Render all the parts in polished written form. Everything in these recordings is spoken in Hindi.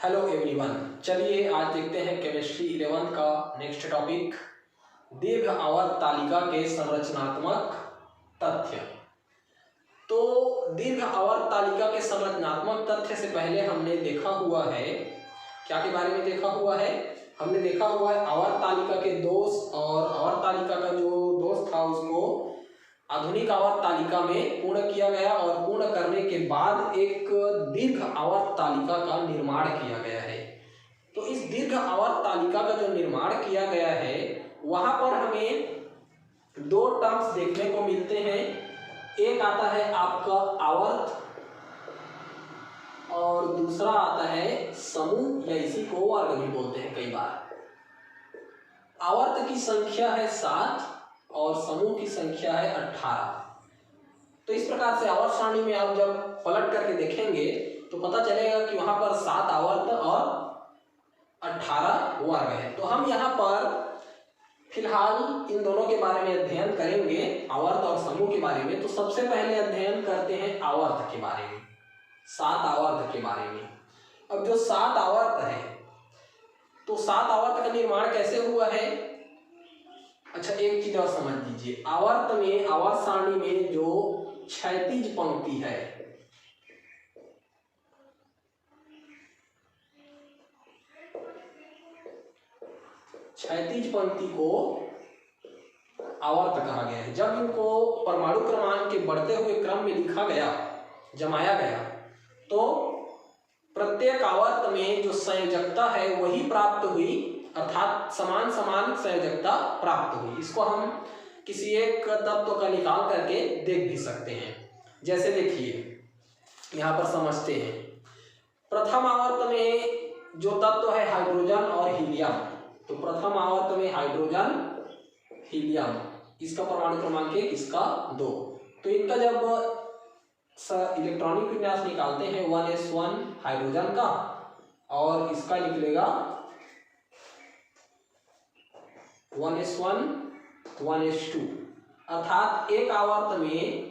हेलो एवरीवन, चलिए आज देखते हैं केमिस्ट्री 11 का नेक्स्ट टॉपिक, दीर्घ आवर्त तालिका के संरचनात्मक तथ्य। तो दीर्घ आवर्त तालिका के संरचनात्मक तथ्य से पहले हमने देखा हुआ है, क्या के बारे में देखा हुआ है? हमने देखा हुआ है आवर्त तालिका के दोष, और आवर्त तालिका का जो दोष था उसको आधुनिक आवर्त तालिका में पूर्ण किया गया, और पूर्ण करने के बाद एक दीर्घ आवर्त तालिका का निर्माण किया गया है। तो इस दीर्घ आवर्त तालिका का जो निर्माण किया गया है वहां पर हमें दो टर्म्स देखने को मिलते हैं। एक आता है आपका आवर्त और दूसरा आता है समूह, या इसी को वर्ग भी बोलते हैं कई बार। आवर्त की संख्या है 7 और समूह की संख्या है 18। तो इस प्रकार से आवर्त सारणी में आप जब पलट करके देखेंगे तो पता चलेगा कि वहां पर 7 आवर्त और 18 वर्ग है। तो हम यहाँ पर फिलहाल इन दोनों के बारे में अध्ययन करेंगे, आवर्त और समूह के बारे में। तो सबसे पहले अध्ययन करते हैं आवर्त के बारे में, 7 आवर्त के बारे में। अब जो 7 आवर्त है, तो 7 आवर्त का निर्माण कैसे हुआ है? अच्छा, एक चीज और समझ लीजिए, आवर्त में, आवर्त सारणी में जो क्षैतिज पंक्ति है, क्षैतिज पंक्ति को आवर्त कहा गया है। जब इनको परमाणु क्रमांक के बढ़ते हुए क्रम में लिखा गया, जमाया गया, तो प्रत्येक आवर्त में जो संयोजकता है वही प्राप्त हुई, अर्थात समान समान संयोजकता प्राप्त हुई। इसको हम किसी एक तत्व का निकाल करके देख भी सकते हैं। जैसे देखिए, यहाँ पर समझते हैं, प्रथम आवर्त में जो तत्व है हाइड्रोजन और हीलियम। तो प्रथम आवर्त में हाइड्रोजन, हीलियम, इसका परमाणु क्रमांक 1, इसका 2। तो इनका जब इलेक्ट्रॉनिक विन्यास निकालते हैं 1s1 हाइड्रोजन का, और इसका निकलेगा 1s1 1s2, अर्थात एक आवर्त में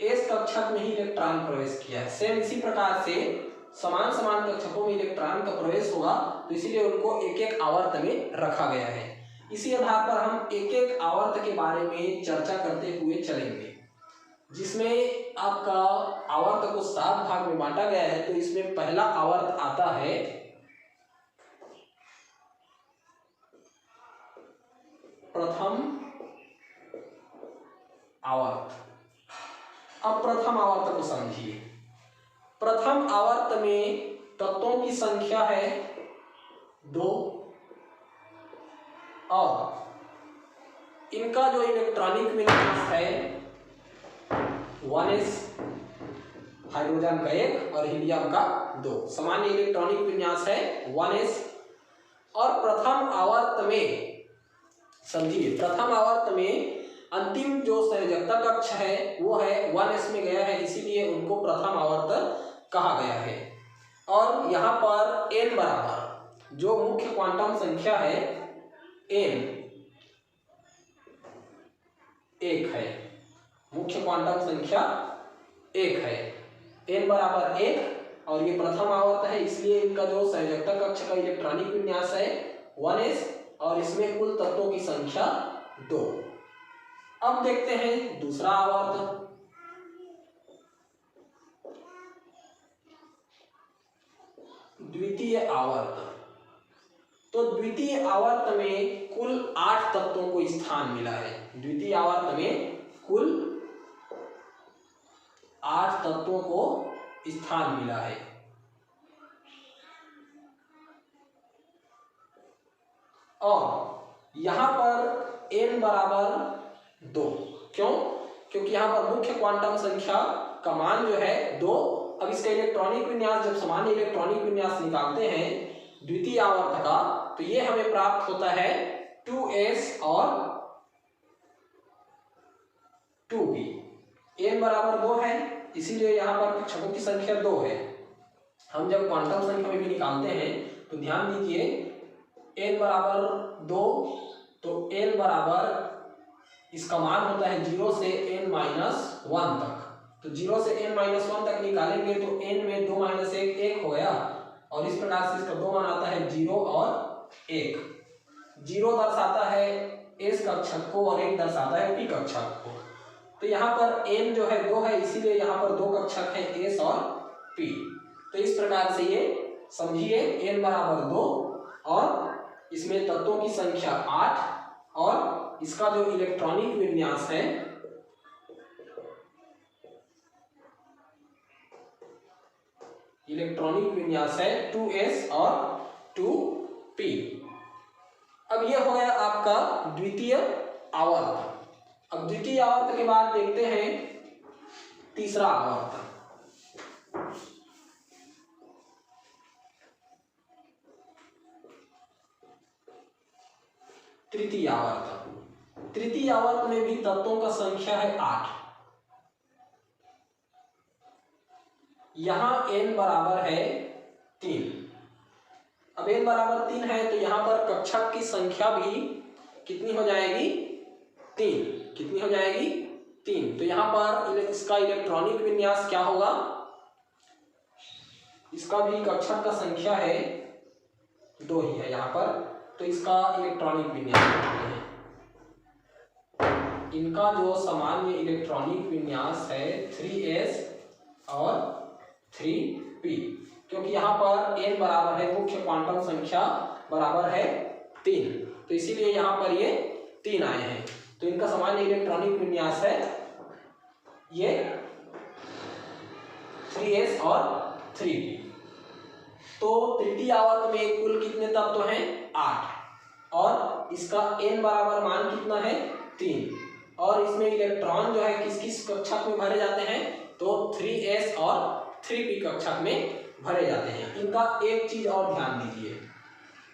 s कक्षक में ही इलेक्ट्रॉन प्रवेश किया है। सेम इसी प्रकार से समान समान कक्षकों में इलेक्ट्रॉन का प्रवेश होगा, तो इसीलिए उनको एक एक आवर्त में रखा गया है। इसी आधार पर हम एक एक आवर्त के बारे में चर्चा करते हुए चलेंगे, जिसमें आपका आवर्त को 7 भाग में बांटा गया है। तो इसमें पहला आवर्त आता है प्रथम आवर्त। अब प्रथम आवर्त को समझिए। प्रथम आवर्त में तत्वों की संख्या है 2, और इनका जो इलेक्ट्रॉनिक विन्यास है 1s हाइड्रोजन का 1 और हीलियम का 2। सामान्य इलेक्ट्रॉनिक विन्यास है 1s। और प्रथम आवर्त में समझिए, प्रथम आवर्त में अंतिम जो संयोजकता कक्ष है वो है 1s में गया है, इसीलिए उनको प्रथम आवर्त कहा गया है। और यहाँ पर n बराबर जो मुख्य क्वांटम संख्या है n 1 है, मुख्य क्वांटम संख्या 1 है, n बराबर 1, और ये प्रथम आवर्त है, इसलिए इनका जो संयोजकता कक्ष का इलेक्ट्रॉनिक विन्यास है 1s, और इसमें कुल तत्वों की संख्या 2। अब देखते हैं दूसरा आवर्त। द्वितीय आवर्त। तो द्वितीय आवर्त में कुल 8 तत्वों को स्थान मिला है। द्वितीय आवर्त में कुल 8 तत्वों को स्थान मिला है। और यहां पर n बराबर 2, क्यों? क्योंकि यहां पर मुख्य क्वांटम संख्या का मान जो है 2। अब इसका इलेक्ट्रॉनिक विन्यास, जब सामान्य इलेक्ट्रॉनिक विन्यास निकालते हैं द्वितीय आवर्त का, तो ये हमें प्राप्त होता है 2s और 2p। n बराबर 2 है, इसीलिए यहाँ पर कक्षकों की संख्या 2 है। हम जब क्वांटम संख्या में भी निकालते हैं तो ध्यान दीजिए, n बराबर 2, तो n बराबर इसका मान होता है 0 से n-1 तक। तो 0 से n-1 तक निकालेंगे तो n में 2 - 1 1 हो गया, और इस प्रकार से इसका दो मान आता है 0 और 1। 0 दर्शाता है एस कक्षक को और 1 दर्शाता है पी कक्षक को। तो यहाँ पर n जो है 2 है, इसीलिए यहाँ पर दो कक्षक है एस और पी। तो इस प्रकार से ये समझिए n बराबर 2 और इसमें तत्वों की संख्या 8 और इसका जो इलेक्ट्रॉनिक विन्यास है है 2s और 2p। अब ये हो गया आपका द्वितीय आवर्त। अब द्वितीय आवर्त के बाद देखते हैं तीसरा आवर्त। तृतीय आवर्त। तृतीय आवर्त में भी तत्वों का संख्या है 8। यहां n बराबर है 3। अब n बराबर 3 है तो यहां पर कक्षक की संख्या भी कितनी हो जाएगी? 3। कितनी हो जाएगी? 3। तो यहां पर इसका इलेक्ट्रॉनिक विन्यास क्या होगा? इसका भी कक्षक का संख्या है 2 ही है यहाँ पर, तो इसका इलेक्ट्रॉनिक विन्यास है। इनका जो सामान्य इलेक्ट्रॉनिक विन्यास है 3s और 3p, क्योंकि यहाँ पर n बराबर है मुख्य क्वांटम संख्या बराबर है 3, तो इसीलिए यहाँ पर ये 3 आए हैं। तो इनका सामान्य इलेक्ट्रॉनिक विन्यास है ये 3s और 3p। तो तृतीय आवर्त में कुल कितने तत्व हैं? 8 और इसका n बराबर मान कितना है? 3। और इसमें इलेक्ट्रॉन जो है किस किस कक्षक में भरे जाते हैं? तो 3s और 3p कक्षक में भरे जाते हैं। इनका एक चीज और ध्यान दीजिए,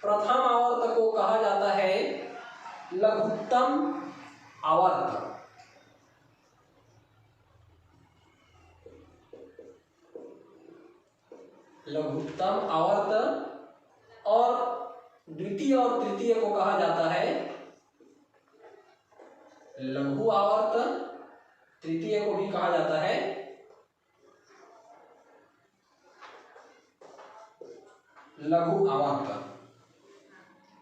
प्रथम आवर्त को कहा जाता है लघुत्तम आवर्त। लघुत्तम आवर्त और द्वितीय और तृतीय को कहा जाता है लघु आवर्त। तृतीय को भी कहा जाता है लघु आवर्त।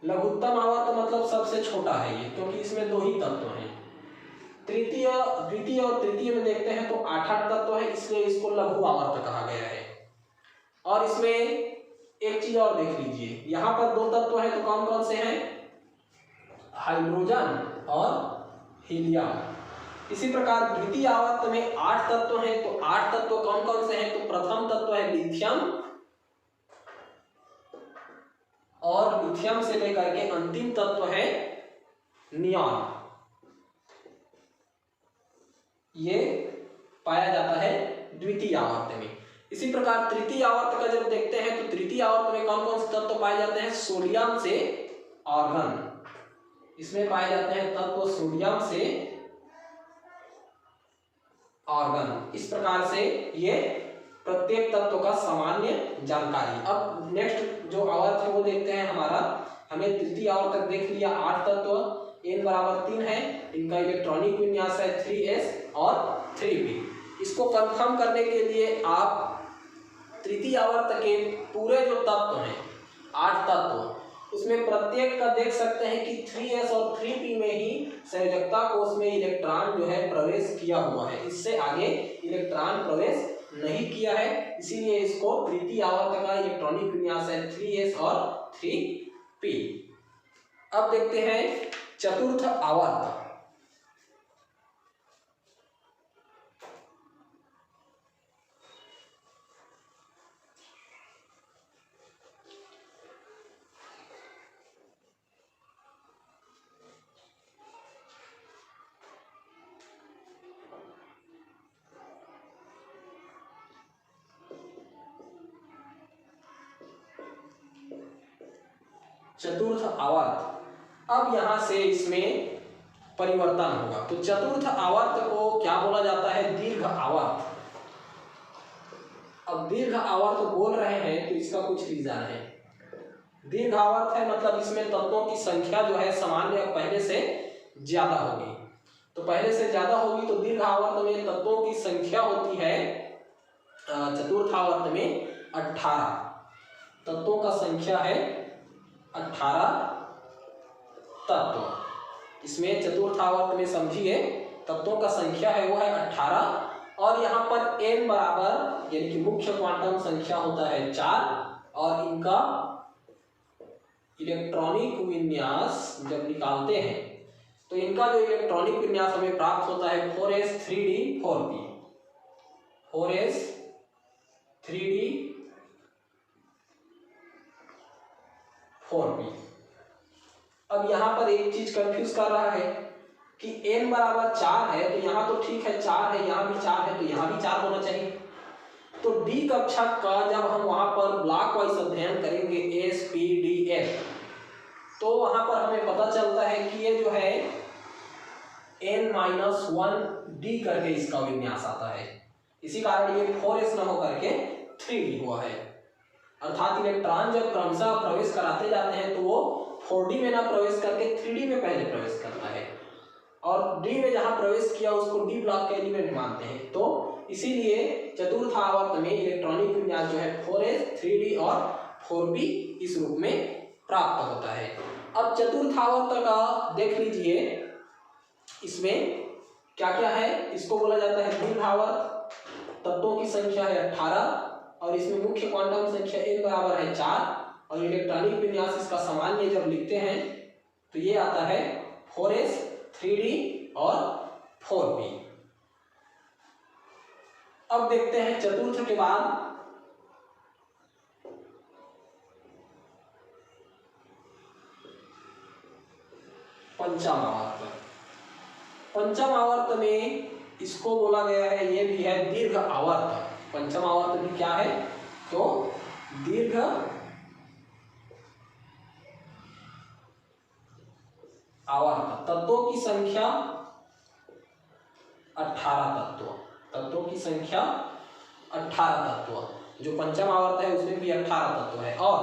लघुत्तम आवर्त मतलब सबसे छोटा है ये, क्योंकि इसमें 2 ही तत्व हैं। द्वितीय और तृतीय में देखते हैं तो 8 तत्व है, इसलिए इसको लघु आवर्त कहा गया है। और इसमें एक चीज और देख लीजिए, यहाँ पर 2 तत्व हैं, तो कौन कौन से हैं? हाइड्रोजन और हीलियम। इसी प्रकार द्वितीय आवर्त में 8 तत्व हैं, तो 8 तत्व कौन कौन से हैं? तो प्रथम तत्व है लिथियम और लिथियम से लेकर के अंतिम तत्व है नियॉन। ये पाया जाता है द्वितीय आवर्त में। इसी प्रकार तृतीय आवर्त का जब देखते हैं तो तृतीय आवर्त में कौन कौन से तत्व पाए जाते हैं? सोडियम से आर्गन। इसमें पाए जाते हैं तत्व सोडियम से आर्गन। इस प्रकार से ये प्रत्येक तत्व का सामान्य जानकारी। अब नेक्स्ट जो आवर्त है वो देखते हैं हमारा। हमें तृतीय आवर्त तक देख लिया, 8 तत्व, n बराबर 3 है, इनका इलेक्ट्रॉनिक विन्यास है 3s और 3p। इसको कंफर्म करने के लिए आप तृतीय आवर्त के पूरे जो तत्व हैं 8 तत्व, उसमें प्रत्येक का देख सकते हैं कि 3s और 3p में ही संयोजकता कोष में इलेक्ट्रॉन जो है प्रवेश किया हुआ है। इससे आगे इलेक्ट्रॉन प्रवेश नहीं किया है, इसीलिए इसको तृतीय आवर्त का इलेक्ट्रॉनिक विन्यास है 3s और 3p। अब देखते हैं चतुर्थ आवर्त। चतुर्थ आवर्त, अब यहां से इसमें परिवर्तन होगा। तो चतुर्थ आवर्त को क्या बोला जाता है? दीर्घ आवर्त। अब दीर्घ आवर्त बोल रहे हैं तो इसका कुछ रीजन है। दीर्घ आवर्त है मतलब इसमें तत्वों की संख्या जो है सामान्य पहले से ज्यादा होगी। तो पहले से ज्यादा होगी तो दीर्घ आवर्त में तत्वों की संख्या होती है चतुर्थ आवर्त में 18। तत्वों का संख्या है 18 तत्व। इसमें चतुर्थ आवर्त में समझिए तत्वों का संख्या है वो है 18 और यहाँ पर n बराबर यानी कि मुख्य क्वांटम संख्या होता है 4 और इनका इलेक्ट्रॉनिक विन्यास जब निकालते हैं तो इनका जो इलेक्ट्रॉनिक विन्यास हमें प्राप्त होता है 4s 3d 4p 4s 3d 4p। अब यहाँ पर एक चीज कंफ्यूज कर रहा है कि n बराबर 4 है तो यहाँ तो ठीक है 4 है, यहाँ भी 4 है तो यहाँ भी 4 होना चाहिए। तो डी कक्षा का जब हम वहां पर ब्लॉक वाइज अध्ययन करेंगे एस पी डी एफ तो वहां पर हमें पता चलता है कि ये जो है n-1d करके इसका विन्यास आता है। इसी कारण ये 4s न होकर के 3d हुआ है। अर्थात इलेक्ट्रॉन जब क्रमशः प्रवेश कराते जाते हैं तो वो 4d में ना प्रवेश करके 3d में पहले प्रवेश करता है और d में जहां प्रवेश किया उसको d ब्लॉक का एलिमेंट मानते हैं। तो इसीलिए चतुर्थ आवर्त में इलेक्ट्रॉनिक विन्यास जो है 4s 3d और 4p इस रूप में प्राप्त होता है। अब चतुर्थ आवर्त का देख लीजिए, इसमें क्या क्या है, इसको बोला जाता है दीर्घ आवर्त। तत्वों की संख्या है 18 और इसमें मुख्य क्वांटम संख्या n बराबर है 4 और इलेक्ट्रॉनिक विन्यास इसका सामान्य जब लिखते हैं तो ये आता है 4s 3d और 4p। अब देखते हैं चतुर्थ के बाद पंचम आवर्त। पंचम आवर्त में इसको बोला गया है, ये भी है दीर्घ आवर्त। पंचम आवर्त भी क्या है तो दीर्घ आवर्त। तत्वों की संख्या 18 तत्व, तत्वों की संख्या 18 तत्व। जो पंचम आवर्त है उसमें भी 18 तत्व है और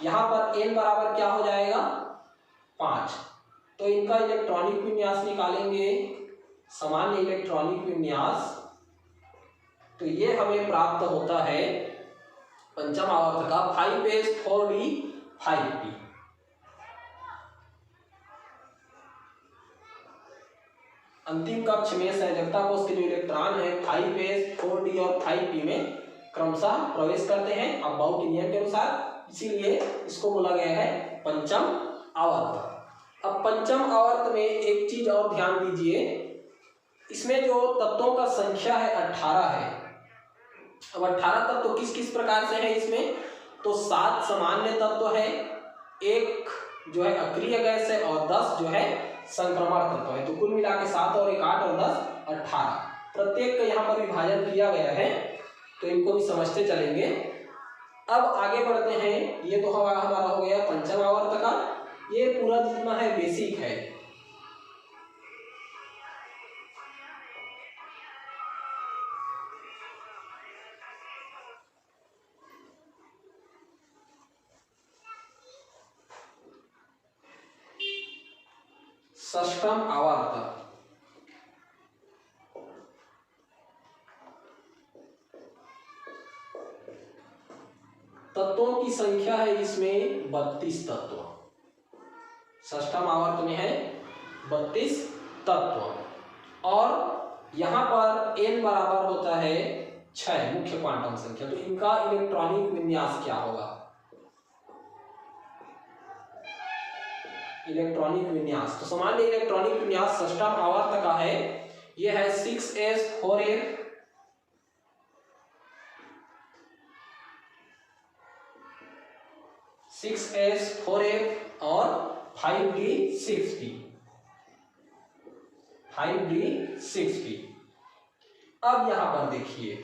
यहाँ पर n बराबर क्या हो जाएगा 5। तो इनका इलेक्ट्रॉनिक विन्यास निकालेंगे, सामान्य इलेक्ट्रॉनिक विन्यास, तो ये हमें प्राप्त होता है पंचम आवर्त का 5s 4d 5p। अंतिम कक्ष में संयोजकता कोष के जो इलेक्ट्रॉन है 5s 4d और 5p में क्रमशः प्रवेश करते हैं अबाउ के नियम के अनुसार, इसीलिए इसको बोला गया है पंचम आवर्त। अब पंचम आवर्त में एक चीज और ध्यान दीजिए, इसमें जो तत्वों का संख्या है 18 है। अब 18 तत्व किस किस प्रकार से है इसमें तो 7 सामान्य तत्व है, 1 जो है अक्रिय गैस है और 10 जो है संक्रमण तत्व है। तो कुल मिला के 7 और 1 8 और 10 18। प्रत्येक का यहाँ पर विभाजन किया गया है तो इनको भी समझते चलेंगे। अब आगे बढ़ते हैं, ये तो हमारा हो गया पंचम आवर्त का, ये पूरा जितना है बेसिक है। षष्ठम आवर्त। तत्वों की संख्या है इसमें 32 तत्व। षष्ठम आवर्त में है 32 तत्व और यहाँ पर n बराबर होता है 6 मुख्य क्वांटम संख्या। तो इनका इलेक्ट्रॉनिक विन्यास क्या होगा, इलेक्ट्रॉनिक विन्यास, तो सामान्य इलेक्ट्रॉनिक विन्यास षष्ठम आवर्त का है, यह है 6s 4f 6s 4f और 5d 6p 5d 6p। अब यहां पर देखिए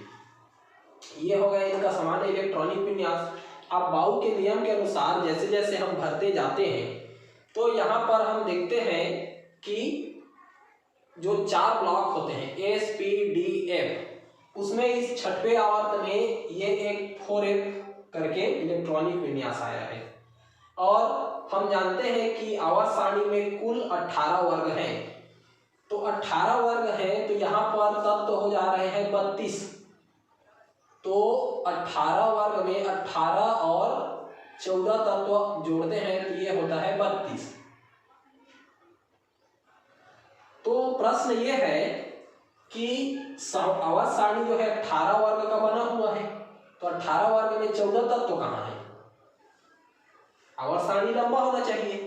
ये हो गया इनका सामान्य इलेक्ट्रॉनिक विन्यास। अब बाउ के नियम के अनुसार जैसे जैसे हम भरते जाते हैं तो यहाँ पर हम देखते हैं कि जो 4 ब्लॉक होते हैं एस पी डी एफ, उसमें इस छठवें आवर्त में ये एक 4f करके इलेक्ट्रॉनिक विन्यास आया है और हम जानते हैं कि आवर्त सारणी में कुल 18 वर्ग हैं। तो 18 वर्ग हैं तो यहाँ पर तत्व हो जा रहे हैं 32। तो 18 वर्ग में 18 और 14 तत्व जोड़ते हैं तो ये होता है 32। तो प्रश्न ये है कि आवर्त सारणी जो है 18 वर्ग का बना हुआ है, तो 18 वर्ग में 14 तत्व कहाँ है? आवर्त सारणी लंबा होना चाहिए,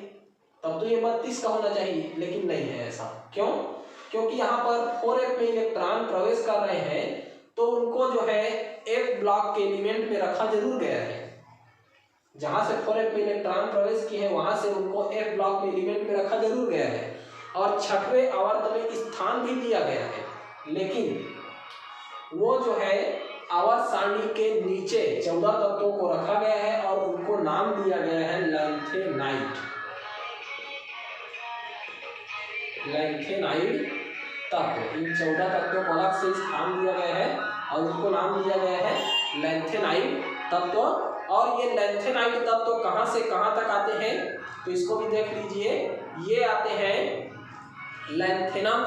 तब तो ये 32 का होना चाहिए, लेकिन नहीं है ऐसा। क्यों? क्योंकि यहाँ पर 4f में इलेक्ट्रॉन प्रवेश कर रहे हैं तो उनको जो है एक ब्लॉक के एलिमेंट में रखा जरूर गया है। जहां से 4f में इलेक्ट्रॉन प्रवेश किए हैं वहां से उनको एक ब्लॉक में एलिमेंट में रखा जरूर गया है और छठवें आवर्त में स्थान भी दिया गया है, लेकिन वो जो है आवर्त सारणी के नीचे 14 तत्वों को रखा गया है और उनको नाम दिया गया है लैंथेनाइड। लैंथेनाइड तत्व, इन 14 तत्वों को अलग से स्थान दिया गया है और उनको नाम दिया गया है लैंथेनाइड तत्व। और ये लैंथेनाइड तत्व कहाँ से कहाँ तक आते हैं तो इसको भी देख लीजिए। ये आते हैं लैंथेनम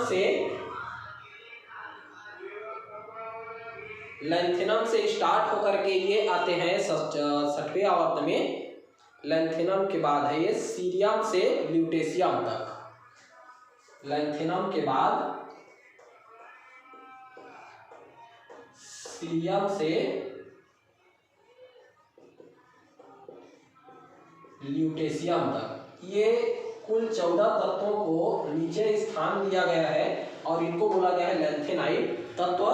से स्टार्ट होकर के ये आते हैं 6वें आवर्त में। लैंथेनम के बाद है ये सीरियम से ल्यूटेशियम तक। लैंथेनम के बाद सीरियम से ल्यूटेशियम तक ये कुल 14 तत्वों को नीचे स्थान दिया गया है और इनको बोला गया है लैंथेनाइड तत्व।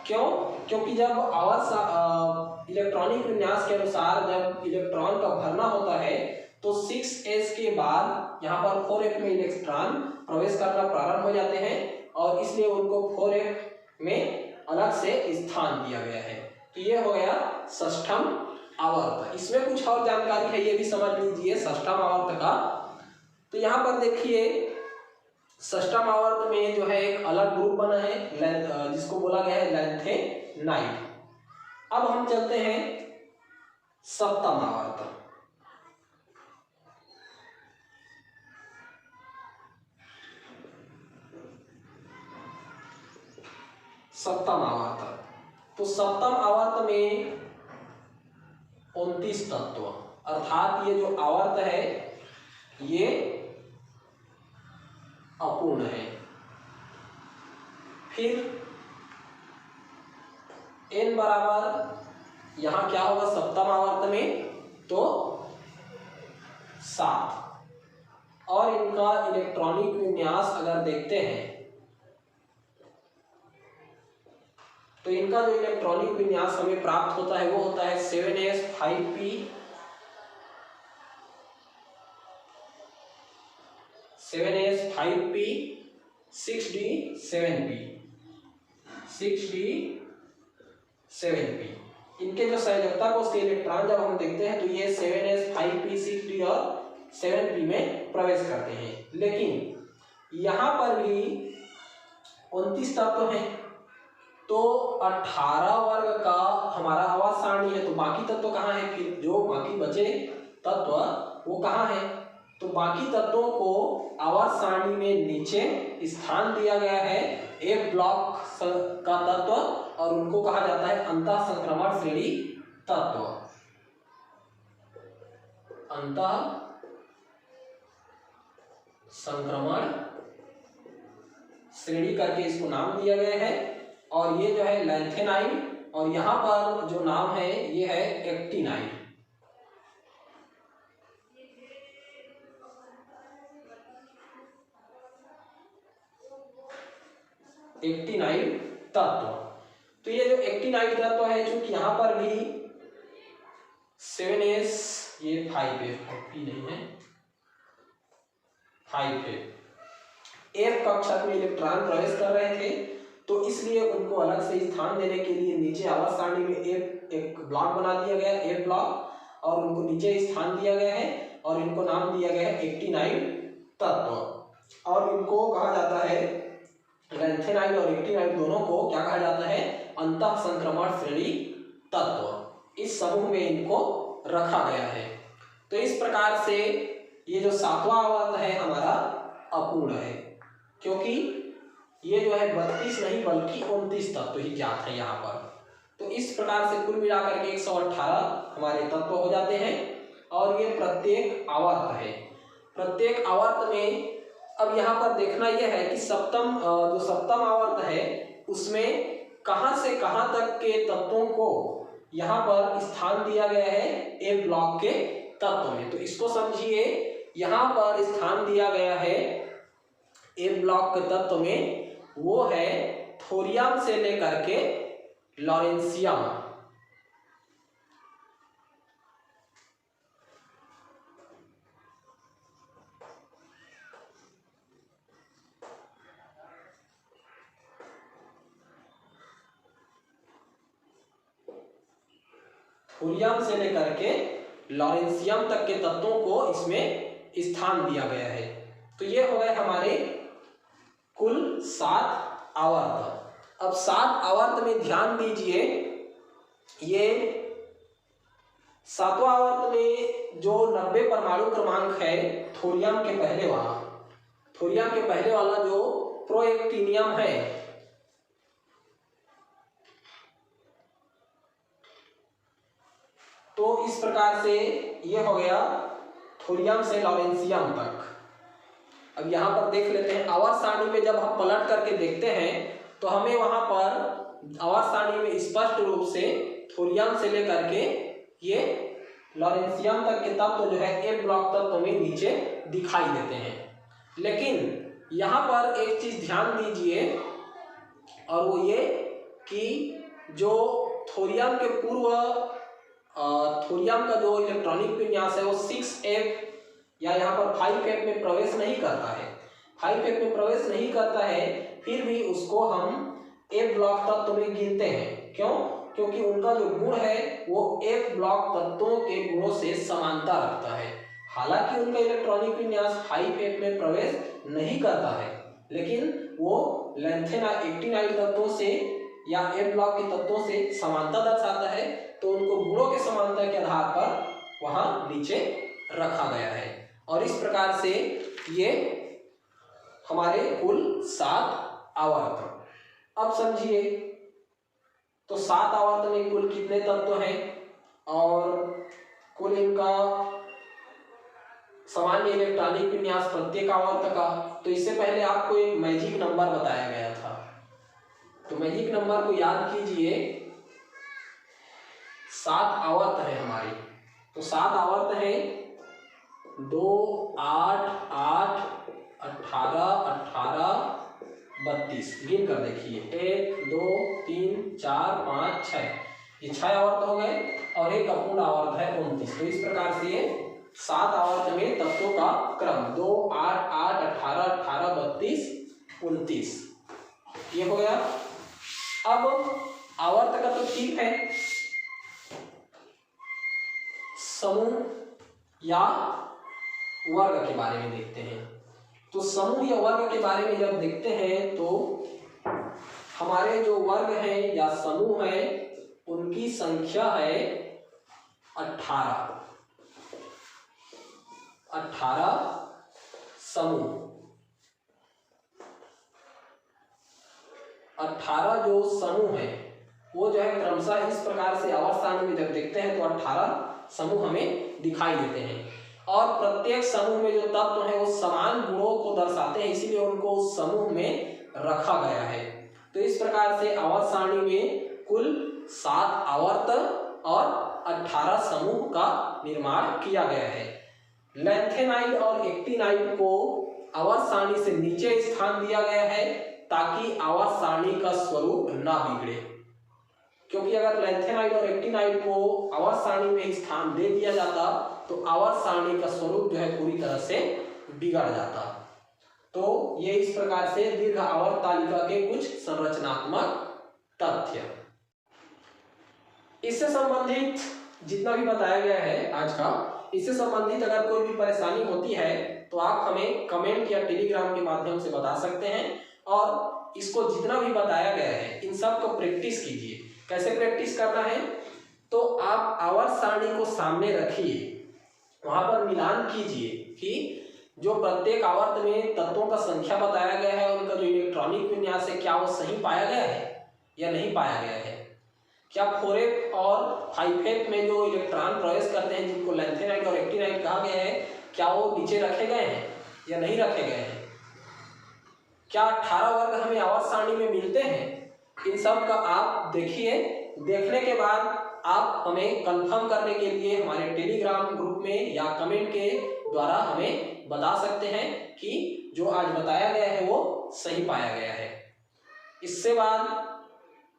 क्यों? क्योंकि जब आवर्त इलेक्ट्रॉनिक विन्यास के अनुसार जब इलेक्ट्रॉन का भरना होता है तो 6s के बाद यहाँ पर 4f में इलेक्ट्रॉन प्रवेश करना प्रारंभ हो जाते हैं और इसलिए उनको 4f में अलग से स्थान दिया गया है। तो ये हो गया 6ठम आवर्त। इसमें कुछ और जानकारी है, ये भी समझ लीजिए 6ठम आवर्त का। तो यहाँ पर देखिए 6ठम आवर्त में जो है एक अलग ग्रुप बना है जिसको बोला गया है लैंथेनाइड। अब हम चलते हैं 7म आवर्त। सप्तम आवर्त, तो 7म आवर्त में 29 तत्व, अर्थात ये जो आवर्त है ये अपूर्ण है। फिर n बराबर यहाँ क्या होगा 7म आवर्त में तो 7। और इनका इलेक्ट्रॉनिक विन्यास अगर देखते हैं तो इनका जो इलेक्ट्रॉनिक विन्यास हमें प्राप्त होता है वो होता है 7s 5p 7s 5p 6d 7p 6d 7p। इनके जो संयोजकता को उसके इलेक्ट्रॉन जब हम देखते हैं तो ये 7s 5p 6d और 7p में प्रवेश करते हैं। लेकिन यहाँ पर भी 29 तत्व हैं तो 18 वर्ग का हमारा आवर्त सारणी है, तो बाकी तत्व कहाँ है? फिर जो बाकी बचे तत्व वो कहाँ है? तो बाकी तत्वों को आवर्त सारणी में नीचे स्थान दिया गया है एक ब्लॉक का तत्व और उनको कहा जाता है अंतः संक्रमण श्रेणी तत्व। अंतः संक्रमण श्रेणी करके इसको नाम दिया गया है। और ये जो है लैंथेनाइड और यहाँ पर जो नाम है ये है एक्टिनाइड। एक्टिनाइड तत्व। तो ये जो एक्टिनाइड तत्व है चूंकि यहाँ पर भी 7s ये 5f नहीं है 5f एक कक्षक में इलेक्ट्रॉन प्रवेश कर रहे थे तो इसलिए उनको अलग से स्थान देने के लिए नीचे आवर्त सारणी में एक ब्लॉक बना दिया गया, एक ब्लॉक, और उनको नीचे स्थान दिया गया है और इनको नाम दिया गया है एक्टिनाइड तत्व। और इनको कहा जाता है लैंथेनाइड और एक्टिनाइड दोनों को क्या कहा जाता है? अंतः संक्रमण श्रेणी तत्व। इस समूह में इनको रखा गया है। तो इस प्रकार से ये जो 7वां आवर्त है हमारा अपूर्ण है, क्योंकि ये जो है 32 नहीं बल्कि 29 तत्व ही ज्ञात है यहाँ पर। तो इस प्रकार से कुल मिलाकर के 118 हमारे तत्व हो जाते हैं। और ये प्रत्येक आवर्त है। प्रत्येक आवर्त में अब यहाँ पर देखना यह है कि जो सप्तम आवर्त है उसमें कहाँ से कहाँ तक के तत्वों को यहाँ पर स्थान दिया गया है ए ब्लॉक के तत्व में। तो इसको समझिए, यहाँ पर स्थान दिया गया है ए ब्लॉक के तत्व में, वो है थोरियम से लेकर के लॉरेंशियम। थोरियम से लेकर के लॉरेंशियम तक के तत्वों को इसमें स्थान दिया गया है। तो ये हो गए हमारे कुल 7 आवर्त। अब 7 आवर्त में ध्यान दीजिए, ये 7वां आवर्त में जो 90 परमाणु क्रमांक है थोरियम के पहले वाला जो प्रोएक्टिनियम है, तो इस प्रकार से ये हो गया थोरियम से लॉरेंशियम तक। अब यहाँ पर देख लेते हैं आवर्त सारणी में जब हम पलट करके देखते हैं तो हमें वहां पर आवर्त सारणी में स्पष्ट रूप से थोरियम से लेकर के ये लॉरेंशियम तक के तत्व जो है ए ब्लॉक तत्व में नीचे दिखाई देते हैं। लेकिन यहाँ पर एक चीज ध्यान दीजिए, और वो ये कि जो थोरियम के पूर्व थोरियम का जो इलेक्ट्रॉनिक विन्यास है वो 6f या यहाँ पर 5f में प्रवेश नहीं करता है। 5f में प्रवेश नहीं करता है, फिर भी उसको हम ए ब्लॉक तत्व में गिनते हैं। क्यों? क्योंकि उनका जो गुण है वो एक ब्लॉक तत्वों के गुणों से समानता रखता है। हालांकि उनका इलेक्ट्रॉनिक विन्यास 5f में प्रवेश नहीं करता है, लेकिन वो एक्टिनाइड तत्वों से या ए ब्लॉक के तत्वों से समानता दर्शाता है, तो उनको गुणों के समानता के आधार पर वहां नीचे रखा गया है। और इस प्रकार से ये हमारे कुल 7 आवर्त। अब समझिए, तो 7 आवर्त में कुल कितने तत्व हैं और कुल इनका सामान्य इलेक्ट्रॉनिक विन्यास प्रत्येक आवर्त का। तो इससे पहले आपको एक मैजिक नंबर बताया गया था, तो मैजिक नंबर को याद कीजिए। 7 आवर्त है हमारी, तो 7 आवर्त है 2, 8, 8, 18, 18, 32। गिन कर देखिए, 1, 2, 3, 4, 5, 6, ये 6 आवर्त हो गए और एक अपूर्ण आवर्त है 29। तो इस प्रकार से ये 7 आवर्त में तत्वों का क्रम 2, 8, 8, 18, 18, 32, 29 ये हो गया। अब आवर्त का तो ठीक है, समूह या वर्ग के बारे में देखते हैं। तो समूह या वर्ग के बारे में जब देखते हैं तो हमारे जो वर्ग हैं या समूह हैं उनकी संख्या है 18 समूह। 18 जो समूह है वो जो है क्रमशः इस प्रकार से आवर्त सारणी में जब देखते हैं तो 18 समूह हमें दिखाई देते हैं। और प्रत्येक समूह में जो तत्व हैं वो समान गुणों को दर्शाते हैं, इसीलिए उनको उस समूह में रखा गया है। तो इस प्रकार से आवर्त सारणी में कुल 7 आवर्त और 18 समूह का निर्माण किया गया है। लैंथेनाइड और एक्टिनाइड को आवर्त सारणी से नीचे स्थान दिया गया है ताकि आवर्त सारणी का स्वरूप ना बिगड़े, क्योंकि अगर लैंथेनाइड और एक्टिनाइड को आवर्त सारणी में स्थान दे दिया जाता तो आवर्त सारणी का स्वरूप जो है पूरी तरह से बिगड़ जाता। तो ये इस प्रकार से दीर्घ आवर्त तालिका के कुछ संरचनात्मक तथ्य। इससे संबंधित जितना भी बताया गया है आज का, इससे संबंधित अगर कोई भी परेशानी होती है तो आप हमें कमेंट या टेलीग्राम के माध्यम से बता सकते हैं। और इसको जितना भी बताया गया है इन सब को प्रैक्टिस कीजिए। कैसे प्रैक्टिस करना है? तो आप आवर्त सारणी को सामने रखिए, वहां पर मिलान कीजिए कि जो प्रत्येक आवर्त में तत्वों का संख्या बताया गया है उनका जो इलेक्ट्रॉनिक विन्यास है क्या वो सही पाया गया है या नहीं पाया गया है। क्या 4f और 5f में जो इलेक्ट्रॉन प्रवेश करते हैं जिनको लैंथेनाइट और एक्टिनाइट कहा गया है, क्या वो नीचे रखे गए हैं या नहीं रखे गए हैं? क्या 18 वर्ग हमें आवर्त सारणी में मिलते हैं? इन सब का आप देखिए, देखने के बाद आप हमें कंफर्म करने के लिए हमारे टेलीग्राम ग्रुप में या कमेंट के द्वारा हमें बता सकते हैं कि जो आज बताया गया है वो सही पाया गया है। इससे बाद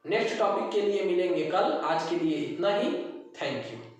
नेक्स्ट टॉपिक के लिए मिलेंगे कल। आज के लिए इतना ही। Thank you.